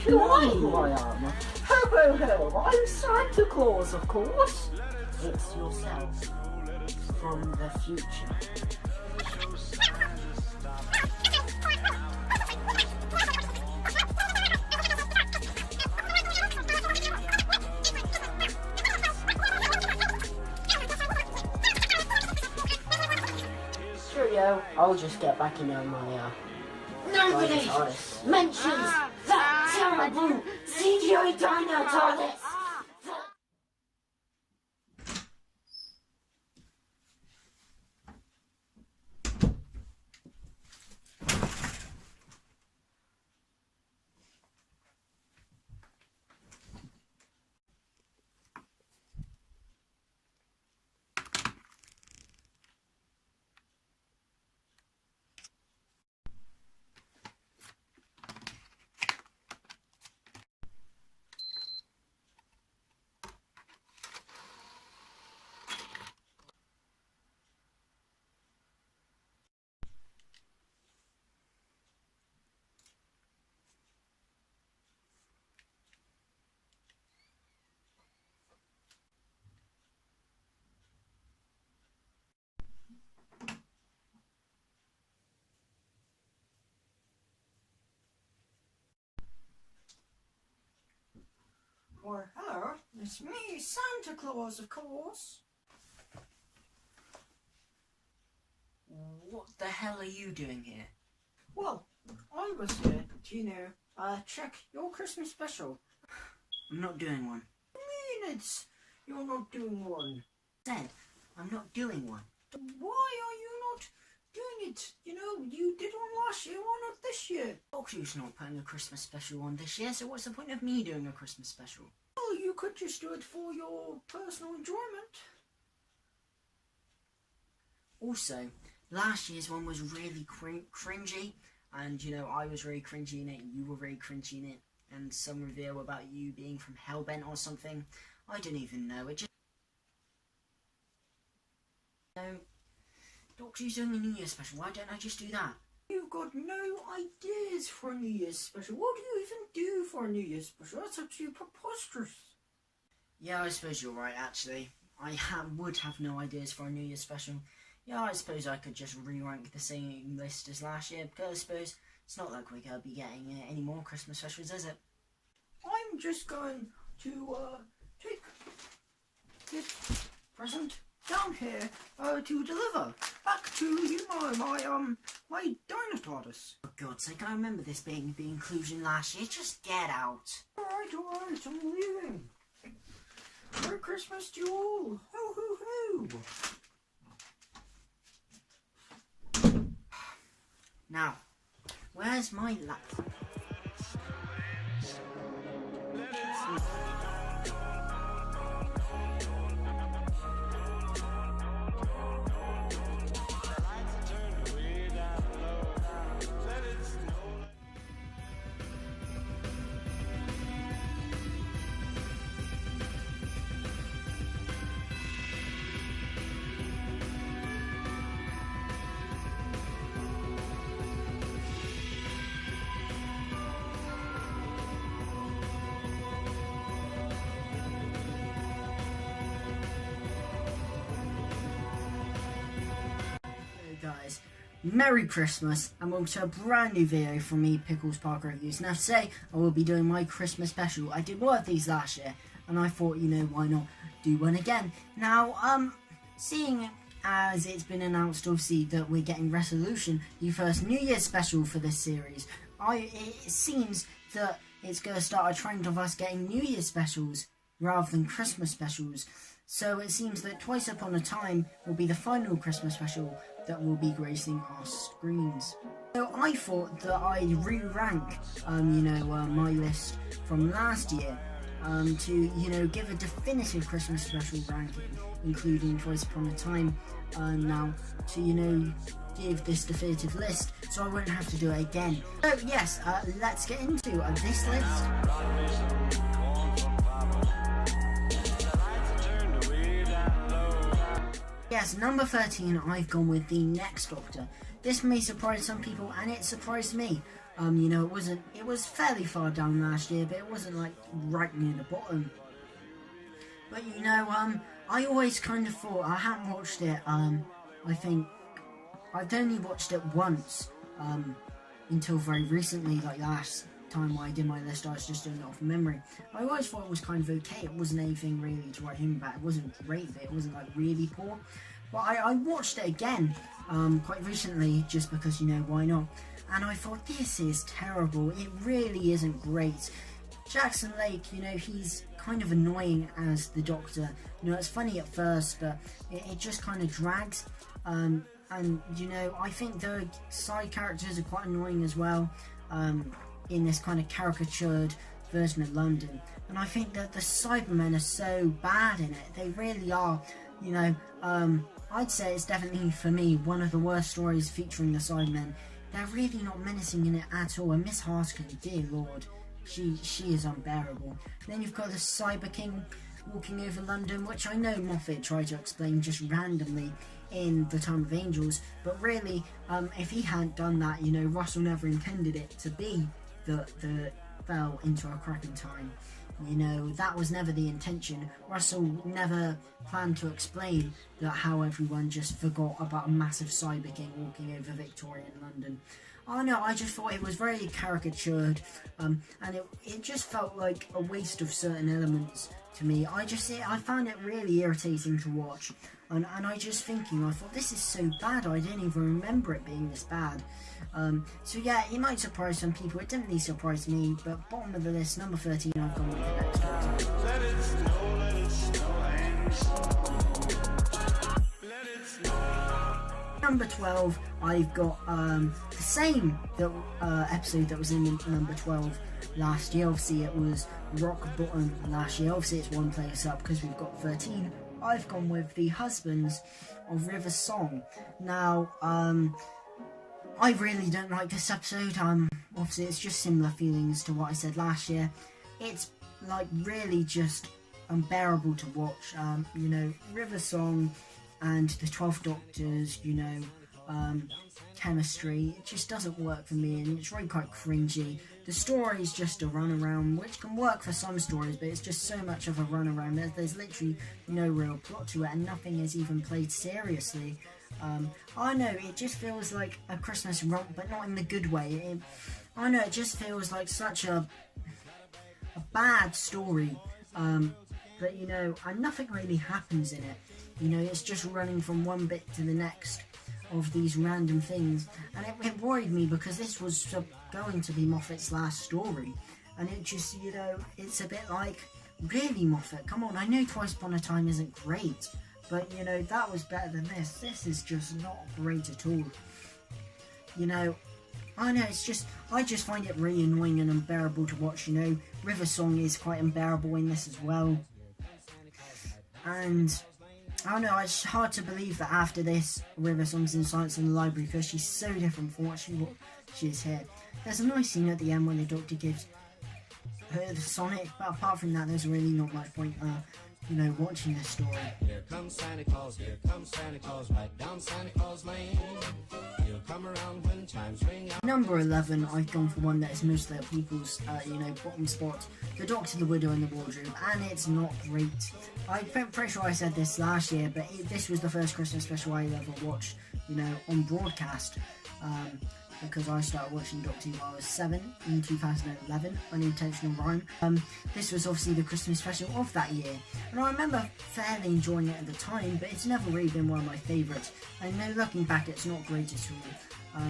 You know who I am. Ho ho ho, I'm Santa Claus, of course. It's yourself from the future. Cheerio, I'll just get back in on my Nobody mentions that terrible CGI dino TARDIS! Why, hello, it's me, Santa Claus, of course. What the hell are you doing here? Well, I was here to, check your Christmas special. I'm not doing one. You're not doing one. Said, I'm not doing one. Why are you not doing it? You did one last year, why not this year? DalekChris not putting a Christmas special on this year, so what's the point of me doing a Christmas special? Well, you could just do it for your personal enjoyment. Also, last year's one was really cringy, and I was really cringy in it, you were really cringy in it, and some reveal about you being from Hellbent or something. I don't even know, it just... DalekChris doing a New Year's special, why don't I just do that? You've got no ideas for a New Year's special. What do you even do for a New Year's special? That's actually preposterous. Yeah, I suppose you're right, actually. I would have no ideas for a New Year's special. Yeah, I suppose I could just re-rank the same list as last year, because I suppose it's not like we're going to be getting any more Christmas specials, is it? I'm just going to take this present down here to deliver back to my dino TARDIS. For God's sake, I remember this being the inclusion last year. Just get out. Alright, I'm leaving. Merry Christmas to you all. Ho ho ho. Now, where's my laptop? Guys, Merry Christmas and welcome to a brand new video from me, Pickles Parker Reviews. Now today I will be doing my Christmas special. I did one of these last year and I thought, why not do one again. Now, seeing as it's been announced obviously that we're getting Resolution, the first New Year's special for this series, it seems that it's going to start a trend of us getting New Year's specials rather than Christmas specials. So it seems that Twice Upon a Time will be the final Christmas special that will be gracing our screens. So I thought that I'd re-rank, my list from last year to, give a definitive Christmas special ranking, including Twice Upon a Time, now to, give this definitive list, so I won't have to do it again. So yes, let's get into this list. Yes, number 13, I've gone with the next Doctor. This may surprise some people, and it surprised me. You know, it was fairly far down last year, but it wasn't like right near the bottom. But you know, I always kind of thought, I haven't watched it, I think, I've only watched it once, until very recently, like last time when I did my list, I was just doing it off memory. I always thought it was kind of okay. It wasn't anything really to write home about. It wasn't great, but it wasn't like really poor. But I watched it again quite recently, just because, you know, why not? And I thought, this is terrible. It really isn't great. Jackson Lake, you know, he's kind of annoying as the Doctor. You know, it's funny at first, but it just kind of drags. And, you know, I think the side characters are quite annoying as well. In this kind of caricatured version of London, and I think that the Cybermen are so bad in it. They really are. You know, I'd say it's definitely, for me, one of the worst stories featuring the Cybermen. They're really not menacing in it at all, and Miss Haskell, dear lord, she is unbearable. Then you've got the Cyber King walking over London, which I know Moffat tried to explain just randomly in The Time of Angels, but really, if he hadn't done that, you know, Russell never intended it to be that fell into a cracking time. You know, that was never the intention. Russell never planned to explain that how everyone just forgot about a massive Cyber King walking over Victorian London. Oh no, I just thought it was very caricatured, and it just felt like a waste of certain elements to me. I found it really irritating to watch, and I thought, this is so bad, I didn't even remember it being this bad. So yeah, it might surprise some people. It didn't really surprise me, but bottom of the list, number 13, I've gone with the next one. Let it snow, let it snow, and snow. Let it snow. Number 12, I've got the same episode that was in number 12 last year. Obviously it was Rock Bottom last year. Obviously it's one place up because we've got 13. I've gone with the Husbands of River Song. Now, I really don't like this episode. Obviously it's just similar feelings to what I said last year. It's like really just unbearable to watch. You know, River Song and the 12th Doctor's, you know, chemistry, it just doesn't work for me, and it's really quite cringy. The story's just a runaround, which can work for some stories, but it's just so much of a runaround. There's literally no real plot to it, and nothing is even played seriously. I know, it just feels like a Christmas romp, but not in the good way. I know, it just feels like such a bad story, but you know, and nothing really happens in it. You know, it's just running from one bit to the next of these random things, and it worried me because this was going to be Moffat's last story, and it just, you know, it's a bit like, really Moffat, come on, I know Twice Upon a Time isn't great, but you know, that was better than this. This is just not great at all. You know, I know, I just find it really annoying and unbearable to watch. You know, River Song is quite unbearable in this as well, and I don't know, it's hard to believe that after this, River Song's in Science in the Library, because she's so different from what she is here. There's a nice scene at the end when the Doctor gives her the Sonic, but apart from that, there's really not much point, you know, watching this story. Here comes Santa Claus, right down Santa Claus Lane. He'll come around when chimes ring out. Number 11, I've gone for one that is mostly at people's, you know, bottom spot. The Doctor, the Widow, and the Wardrobe, and it's not great. I'm pretty sure I said this last year, but this was the first Christmas special I ever watched, you know, on broadcast. Because I started watching Doctor Who when I was 7 in 2011, unintentional rhyme. This was obviously the Christmas special of that year, and I remember fairly enjoying it at the time, but it's never really been one of my favourites, and now looking back, it's not great at all.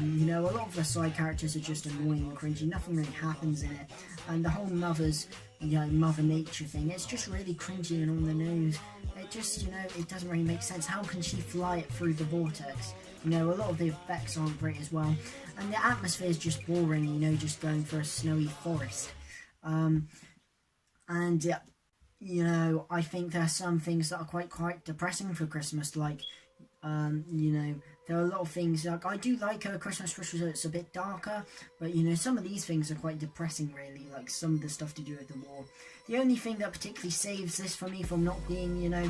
You know, a lot of the side characters are just annoying and cringy, nothing really happens in it, and the whole you know, Mother Nature thing, it's just really cringy and on the nose. It just, you know, it doesn't really make sense. How can she fly it through the vortex? You know, a lot of the effects aren't great as well. And the atmosphere is just boring, you know, just going for a snowy forest. You know, I think there are some things that are quite depressing for Christmas, like, you know, there are a lot of things, like, I do like a Christmas special, so it's a bit darker, but, you know, some of these things are quite depressing, really, like some of the stuff to do with the war. The only thing that particularly saves this for me from not being, you know,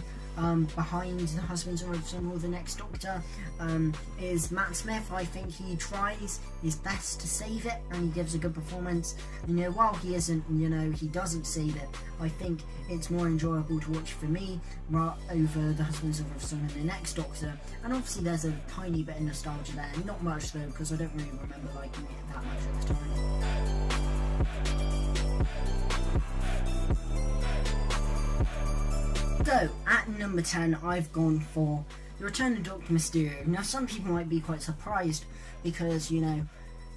behind the Husbands of Son or the Next Doctor, is Matt Smith. I think he tries his best to save it, and he gives a good performance. You know, while he isn't, you know, he doesn't save it, I think it's more enjoyable to watch for me over the Husbands of Son and the Next Doctor. And obviously there's a tiny bit of nostalgia there, not much though, because I don't really remember liking it that much at the time. So, at number 10, I've gone for The Return of Dr. Mysterio. Now, some people might be quite surprised because, you know,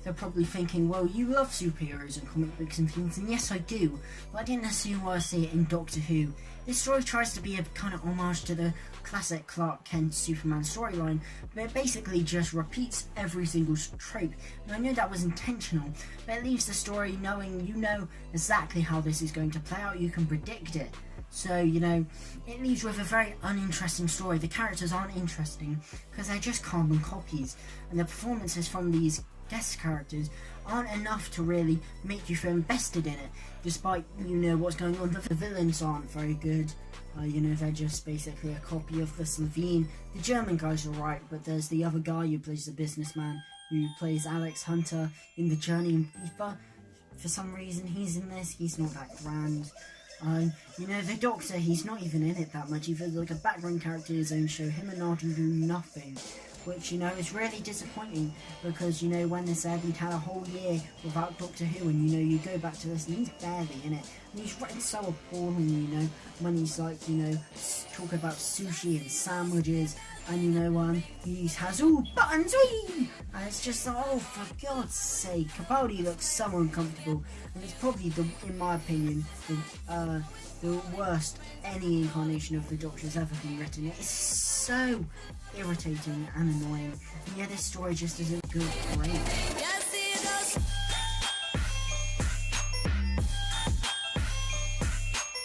they're probably thinking, well, you love superheroes and comic books and things, and yes, I do, but I didn't necessarily want to see it in Doctor Who. This story tries to be a kind of homage to the classic Clark Kent Superman storyline, but it basically just repeats every single trope. And I know that was intentional, but it leaves the story knowing you know exactly how this is going to play out, you can predict it. So, you know, it leaves with a very uninteresting story. The characters aren't interesting because they're just carbon copies, and the performances from these guest characters aren't enough to really make you feel invested in it, despite, you know, what's going on. The villains aren't very good. You know, they're just basically a copy of the Slovene. The German guys are right, but there's the other guy who plays the businessman, who plays Alex Hunter in The Journey and FIFA. For some reason, he's in this. He's not that grand. You know, the Doctor, he's not even in it that much. He's like a background character in his own show. Him and Nigel do nothing, which, you know, is really disappointing, because, you know, when they said we'd had a whole year without Doctor Who, and, you know, you go back to this and he's barely in it, and he's written so appallingly, you know, when he's like, you know, talk about sushi and sandwiches, and, you know, he has all buttons, wee! And it's just like, oh, for God's sake, Capaldi looks so uncomfortable, and it's probably, in my opinion, the worst any incarnation of the Doctor has ever been written. It is so irritating and annoying, and yeah, this story just isn't good. Great.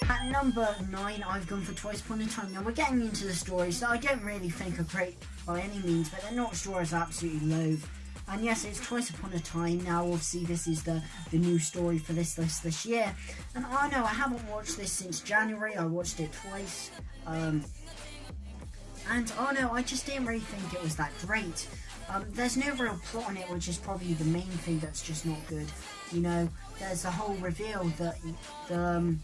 At number 9, I've gone for Twice Upon a Time. Now, we're getting into the stories that I don't really think are great by any means, but they're not stories I absolutely loathe. And yes, it's Twice Upon a Time. Now, obviously, this is the new story for this list this year. And I know I haven't watched this since January. I watched it twice. And oh no, I just didn't really think it was that great. There's no real plot on it, which is probably the main thing that's just not good. You know, there's the whole reveal that the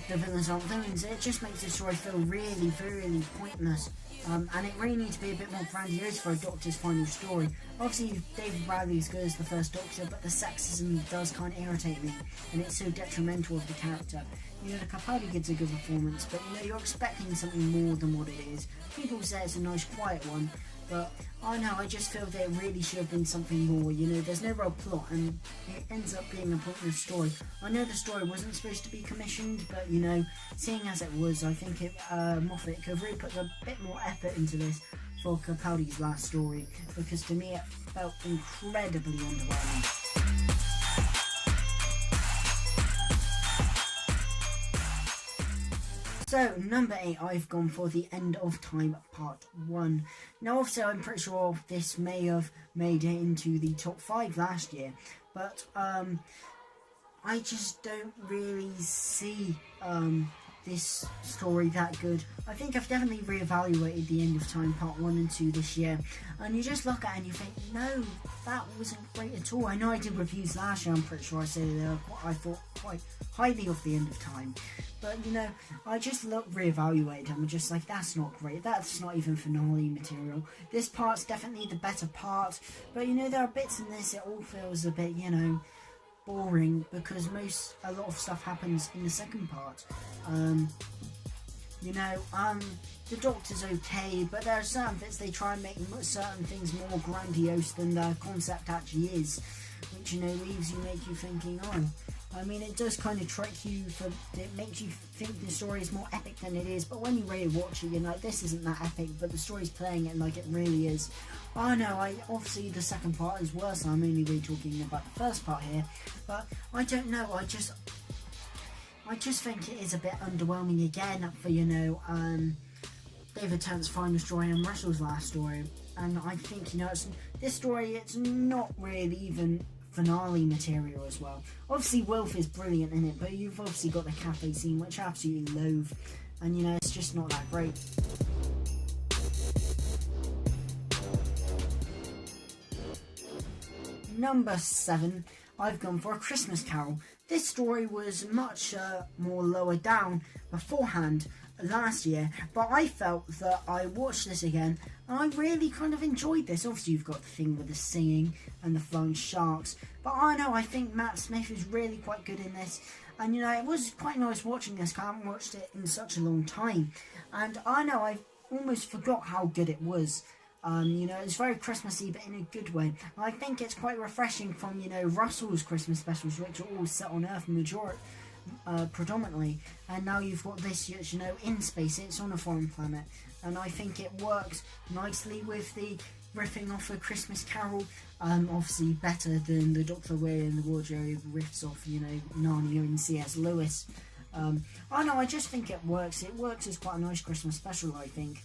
villains aren't villains. It just makes the story feel really, really pointless. And it really needs to be a bit more grandiose for a Doctor's final story. Obviously, David Bradley's good as the first Doctor, but the sexism does kind of irritate me, and it's so detrimental of the character. You know, the Capaldi gives a good performance, but, you know, you're expecting something more than what it is. People say it's a nice, quiet one, but I know, I just feel that it really should have been something more. You know, there's no real plot, and it ends up being a pointless story. I know the story wasn't supposed to be commissioned, but, you know, seeing as it was, I think Moffat could have really put a bit more effort into this for Capaldi's last story, because to me it felt incredibly underwhelming. So, number 8, I've gone for The End of Time Part 1. Now, obviously, I'm pretty sure this may have made it into the top 5 last year, but I just don't really see this story that good. I think I've definitely reevaluated The End of Time Part 1 and 2 this year, and you just look at it and you think, no, that wasn't great at all. I know I did reviews last year, I'm pretty sure I said I thought quite highly of The End of Time, but, you know, I just reevaluated them and just like, that's not great, that's not even finale material. This part's definitely the better part, but, you know, there are bits in this, it all feels a bit, you know, boring, because a lot of stuff happens in the second part. You know, the Doctor's okay, but there are certain bits they try and make certain things more grandiose than the concept actually is, which, you know, leaves you, make you thinking, oh, I mean, it does kind of trick you, it makes you think the story is more epic than it is, but when you really watch it, you're like, this isn't that epic, but the story's playing it like it really is. I know, obviously the second part is worse, and I'm only really talking about the first part here, but I don't know, I just think it is a bit underwhelming again for, you know, David Tennant's final story and Russell's last story. and I think, you know, this story, it's not really even finale material as well. Obviously, Wilf is brilliant in it, but you've obviously got the cafe scene, which I absolutely loathe, and, you know, it's just not that great. Number 7, I've gone for A Christmas Carol. This story was much more lower down beforehand last year, but I felt that I watched this again and I really kind of enjoyed this. Obviously, you've got the thing with the singing and the flying sharks, but I think Matt Smith is really quite good in this, and you know, it was quite nice watching this. I haven't watched it in such a long time, and I almost forgot how good it was. You know, it's very Christmassy, but in a good way. I think it's quite refreshing from, you know, Russell's Christmas specials, which are all set on Earth predominantly, and now you've got this, you know, in space. It's on a foreign planet, and I think it works nicely with the riffing off A Christmas Carol. Obviously better than the Doctor Way in the Wardrobe riffs off, you know, Narnia and C.S. Lewis. I just think it works. It works as quite a nice Christmas special, I think.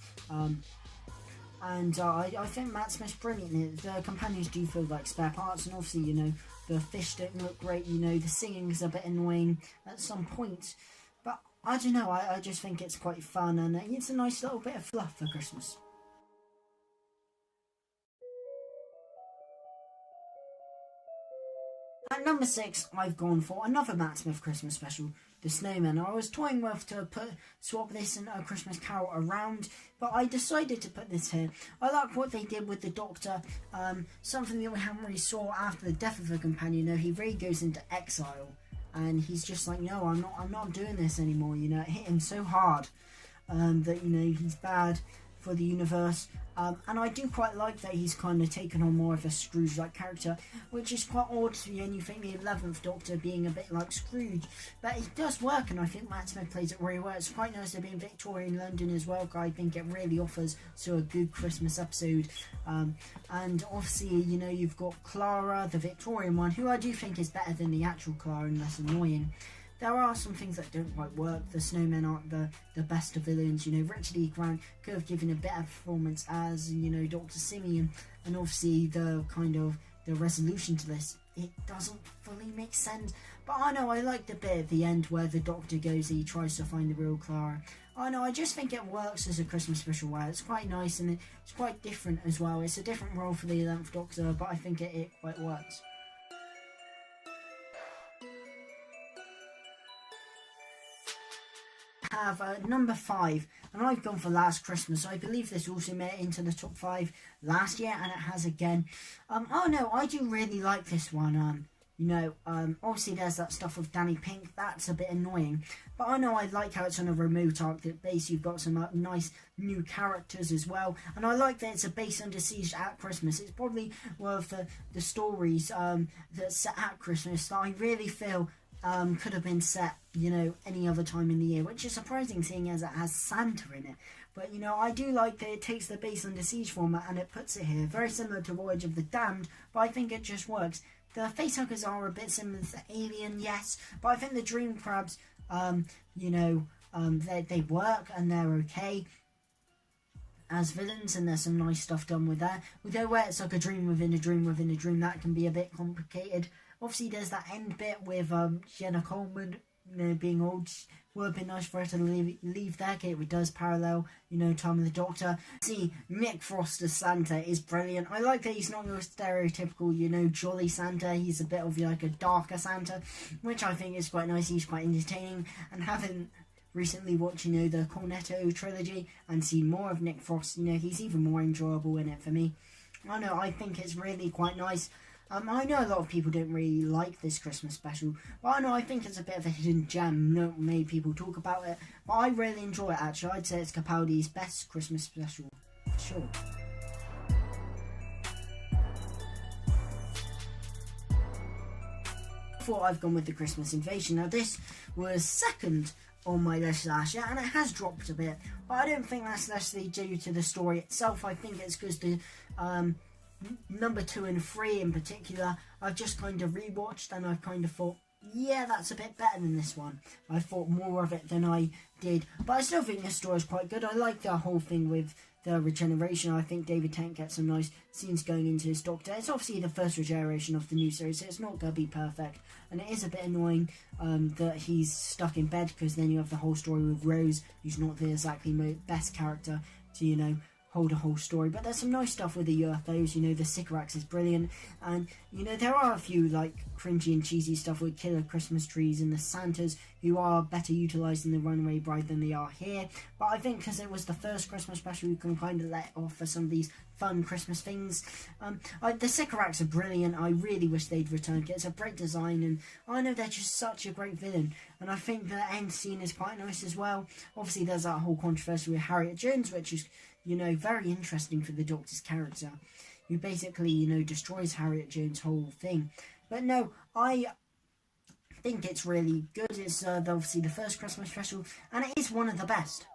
And I think Matt Smith's brilliant in it. The companions do feel like spare parts, and obviously, you know, the fish don't look great, you know, the singing's a bit annoying at some point. But I don't know, I just think it's quite fun, and it's a nice little bit of fluff for Christmas. At number 6, I've gone for another Matt Smith Christmas special, The Snowman. I was toying with to swap this and A Christmas Carol around, but I decided to put this here. I like what they did with the Doctor, something that we haven't really saw after the death of a companion. You know, he really goes into exile, and he's just like, no, I'm not doing this anymore. You know, it hit him so hard that, you know, he's bad for the universe, and I do quite like that he's kind of taken on more of a Scrooge-like character, which is quite odd to you, and you think the 11th Doctor being a bit like Scrooge, but it does work, and I think Matt Smith plays it really well. It's quite nice to be in Victorian London as well. I think it really offers to a good Christmas episode, and obviously, you know, you've got Clara, the Victorian one, who I do think is better than the actual Clara and less annoying. There are some things that don't quite work. The snowmen aren't the best of villains. You know, Richard E. Grant could have given a better performance as, you know, Dr. Simeon, and obviously the kind of the resolution to this, it doesn't fully make sense. But I like the bit at the end where the Doctor goes, he tries to find the real Clara. I just think it works as a Christmas special where it's quite nice, and it's quite different as well. It's a different role for the 11th Doctor, but I think it quite works. Have number 5, and I've gone for Last Christmas. I believe this also made it into the top 5 last year, and it has again. I do really like this one. You know, obviously there's that stuff with Danny Pink, that's a bit annoying, but I like how it's on a remote Arctic base. You've got some nice new characters as well, and I like that it's a base under siege at Christmas. It's probably one of the stories that's set at Christmas that I really feel could have been set, you know, any other time in the year, which is surprising seeing as it has Santa in it. But, you know, I do like that it takes the base under siege format and it puts it here. Very similar to Voyage of the Damned, but I think it just works. The facehuggers are a bit similar to Alien, yes, but I think the Dream Crabs, you know, they work and they're okay as villains, and there's some nice stuff done with that. Although where it's like a dream within a dream within a dream, that can be a bit complicated. Obviously, there's that end bit with Jenna Coleman, you know, being old. Would have been nice for her to leave there. Okay, it does parallel, you know, Time of the Doctor. See, Nick Frost as Santa is brilliant. I like that he's not your stereotypical, you know, jolly Santa. He's a bit of like a darker Santa, which I think is quite nice. He's quite entertaining. And having recently watched, you know, the Cornetto trilogy and seen more of Nick Frost, you know, he's even more enjoyable in it for me. I think it's really quite nice. I know a lot of people don't really like this Christmas special, but I think it's a bit of a hidden gem. Not many people talk about it, but I really enjoy it actually. I'd say it's Capaldi's best Christmas special, for sure. Before I've gone with the Christmas Invasion. Now this was second on my list last year, and it has dropped a bit, but I don't think that's necessarily due to the story itself. I think it's because the number 2 and 3 in particular, I've just kind of rewatched and I've kind of thought, yeah, that's a bit better than this one. I thought more of it than I did, but I still think this story is quite good. I like the whole thing with the regeneration. I think David Tennant gets some nice scenes going into his Doctor. It's obviously the first regeneration of the new series, so it's not going to be perfect. And it is a bit annoying that he's stuck in bed, because then you have the whole story with Rose, who's not the exactly best character to, you know, hold a whole story. But there's some nice stuff with the UFOs, you know, the Sycorax is brilliant, and you know, there are a few like cringy and cheesy stuff with killer Christmas trees and the Santas, who are better utilised in the Runaway Bride than they are here. But I think because it was the first Christmas special, you can kind of let off for some of these fun Christmas things. The Sycorax are brilliant. I really wish they'd returned. It's a great design, and I know they're just such a great villain, and I think the end scene is quite nice as well. Obviously there's that whole controversy with Harriet Jones, which is, you know, very interesting for the Doctor's character, who basically, you know, destroys Harriet Jones' whole thing. But no, I think it's really good. It's obviously the first Christmas special, and it is one of the best.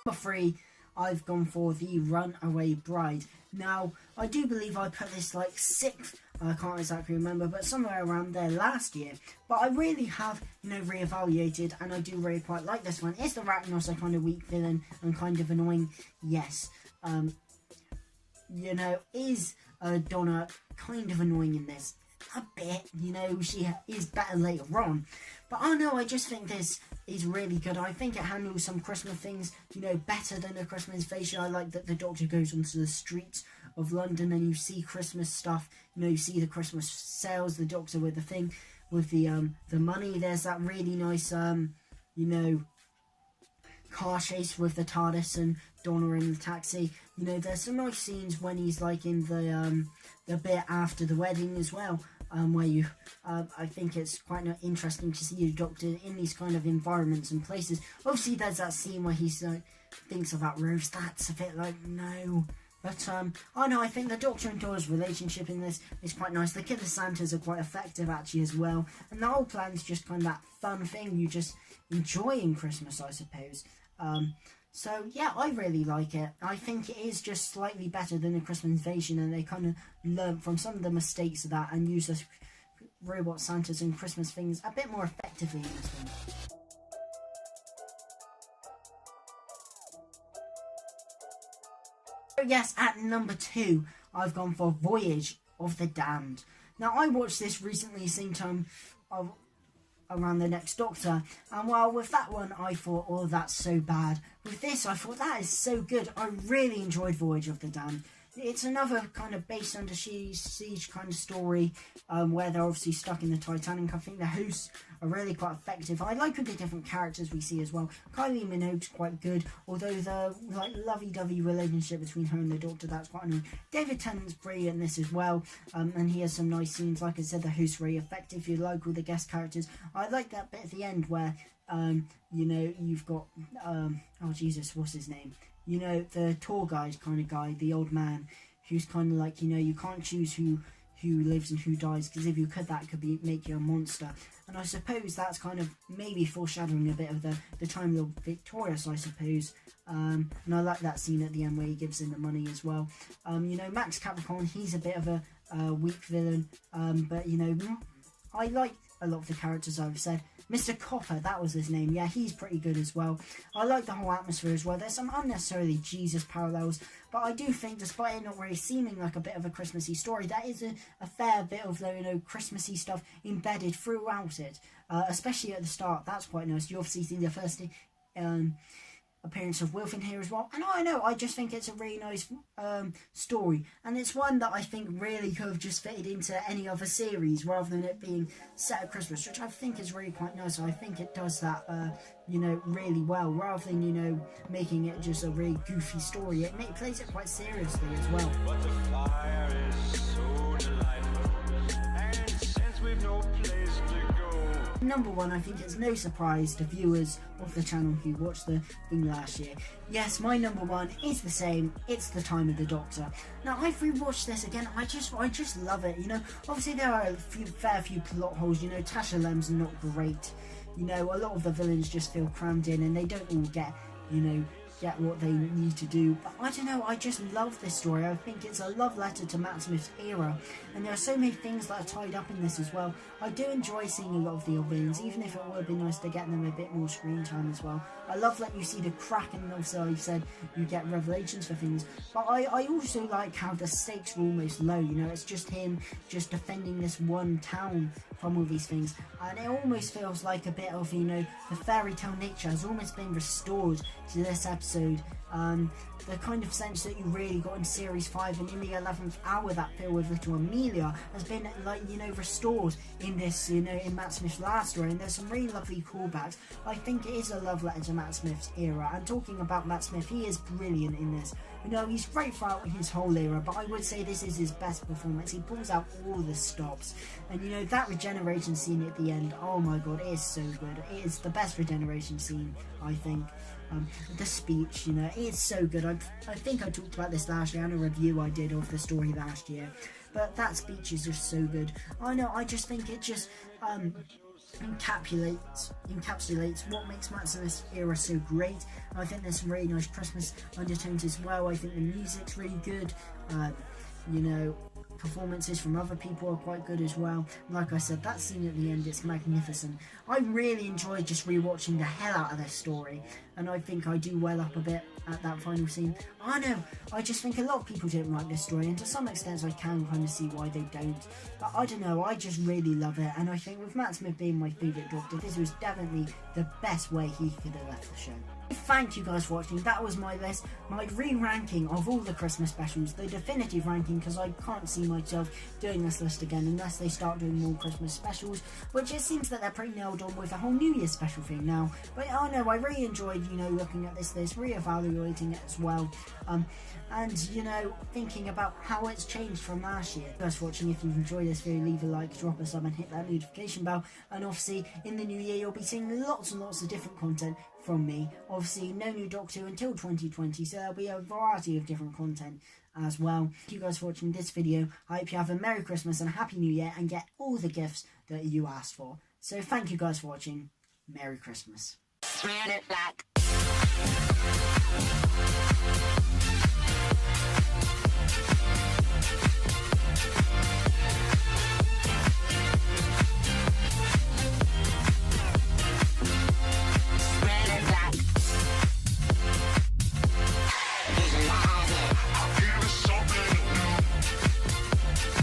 Number 3, I've gone for the Runaway Bride. Now, I do believe I put this like 6th, I can't exactly remember, but somewhere around there last year. But I really have, you know, reevaluated, and I do really quite like this one. Is the Rachnos a kind of weak villain and kind of annoying? Yes. You know, is Donna kind of annoying in this? A bit, you know, she is better later on. But oh no, I just think this is really good. I think it handles some Christmas things, you know, better than a Christmas Invasion. I like that the Doctor goes onto the streets of London and you see Christmas stuff. You know, you see the Christmas sales, the Doctor with the thing, with the money. There's that really nice, you know, car chase with the TARDIS and Donna in the taxi. You know, there's some nice scenes when he's like in the bit after the wedding as well, where you, I think it's quite interesting to see the Doctor in these kind of environments and places. Obviously, there's that scene where he's like thinks about Rose. That's a bit like no. But, oh no, I think the Doctor and Dora's relationship in this is quite nice. The Killer Santas are quite effective, actually, as well. And the whole plan's just kind of that fun thing you just enjoy in Christmas, I suppose. So, yeah, I really like it. I think it is just slightly better than a Christmas Invasion, and they kind of learn from some of the mistakes of that and use the robot Santas and Christmas things a bit more effectively in this one. So yes, at number 2, I've gone for Voyage of the Damned. Now, I watched this recently, same time around the next Doctor, and well, with that one I thought, oh, that's so bad. With this I thought, that is so good. I really enjoyed Voyage of the Damned. It's another kind of based under siege kind of story, where they're obviously stuck in the Titanic. I think the hosts are really quite effective. I like all the different characters we see as well. Kylie Minogue's quite good, although the like lovey-dovey relationship between her and the Doctor, that's quite annoying. David Tennant's brilliant in this as well, and he has some nice scenes. Like I said, the hosts are really effective. You like all the guest characters. I like that bit at the end where you know, you've got oh Jesus, what's his name? You know, the tour guide kind of guy, the old man, who's kind of like, you know, you can't choose who lives and who dies, because if you could, that could make you a monster. And I suppose that's kind of maybe foreshadowing a bit of the time of Victorious, I suppose. And I like that scene at the end where he gives him the money as well. You know, Max Capricorn, he's a bit of a weak villain, but, you know, I like a lot of the characters I've said. Mr. Copper, that was his name. Yeah, he's pretty good as well. I like the whole atmosphere as well. There's some unnecessarily Jesus parallels, but I do think, despite it not really seeming like a bit of a Christmassy story, that is a fair bit of, you know, Christmassy stuff embedded throughout it. Especially at the start, that's quite nice. You obviously see the first appearance of Wilf in here as well, and I know, I just think it's a really nice story, and it's one that I think really could have just fitted into any other series rather than it being set at Christmas, which I think is really quite nice. I think it does that you know, really well, rather than, you know, making it just a really goofy story. It plays it quite seriously as well. But the fire is so delightful, and since we've no place to go. Number 1, I think it's no surprise to viewers of the channel who watched the thing last year. Yes, my number 1 is the same. It's The Time of the Doctor. Now, I've rewatched this again. I just love it. You know, obviously there are a fair few plot holes. You know, Tasha Lem's not great. You know, a lot of the villains just feel crammed in, and they don't all get, you know, get what they need to do. But I don't know, I just love this story. I think it's a love letter to Matt Smith's era, and there are so many things that are tied up in this as well. I do enjoy seeing a lot of the old villains, even if it would be nice to get them a bit more screen time as well. I love that you see the crack, and also I've said you get revelations for things, but I also like how the stakes are almost low, you know, it's just him just defending this one town from all these things, and it almost feels like a bit of, you know, the fairy tale nature has almost been restored to this episode. The kind of sense that you really got in series 5 and in the 11th hour, that feel with little Amelia has been, like, you know, restored in this, you know, in Matt Smith's last story, and there's some really lovely callbacks. I think it is a love letter to Matt Smith's era, and talking about Matt Smith, he is brilliant in this. You know, he's great throughout his whole era, but I would say this is his best performance. He pulls out all the stops, and you know, that regeneration scene at the end, oh my god, it is so good. It is the best regeneration scene, I think. The speech, you know, it's so good. I think I talked about this last year in a review I did of the story last year, but that speech is just so good. I know, I just think it just encapsulates what makes Matt Smith's era so great. I think there's some really nice Christmas undertones as well. I think the music's really good. You know, performances from other people are quite good as well. Like I said, that scene at the end is magnificent. I really enjoyed just rewatching the hell out of this story, and I think I do well up a bit at that final scene. I know, I just think a lot of people didn't like this story, and to some extent I can kind of see why they don't. But I don't know, I just really love it, and I think with Matt Smith being my favourite Doctor, this was definitely the best way he could have left the show. Thank you guys for watching. That was my list, my re-ranking of all the Christmas specials, the definitive ranking, because I can't see myself doing this list again unless they start doing more Christmas specials, which it seems that they're pretty nailed on with a whole New Year's special thing now. But oh no, I really enjoyed, you know, looking at this list, re-evaluating it as well, and you know, thinking about how it's changed from last year. Thanks for watching. If you've enjoyed this video, leave a like, drop a sub, and hit that notification bell. And obviously in the new year you'll be seeing lots and lots of different content from me. Obviously no new Doctor Who until 2020, so there'll be a variety of different content as well. Thank you guys for watching this video. I hope you have a Merry Christmas and a Happy New Year and get all the gifts that you asked for. So thank you guys for watching. Merry Christmas. Ran it back.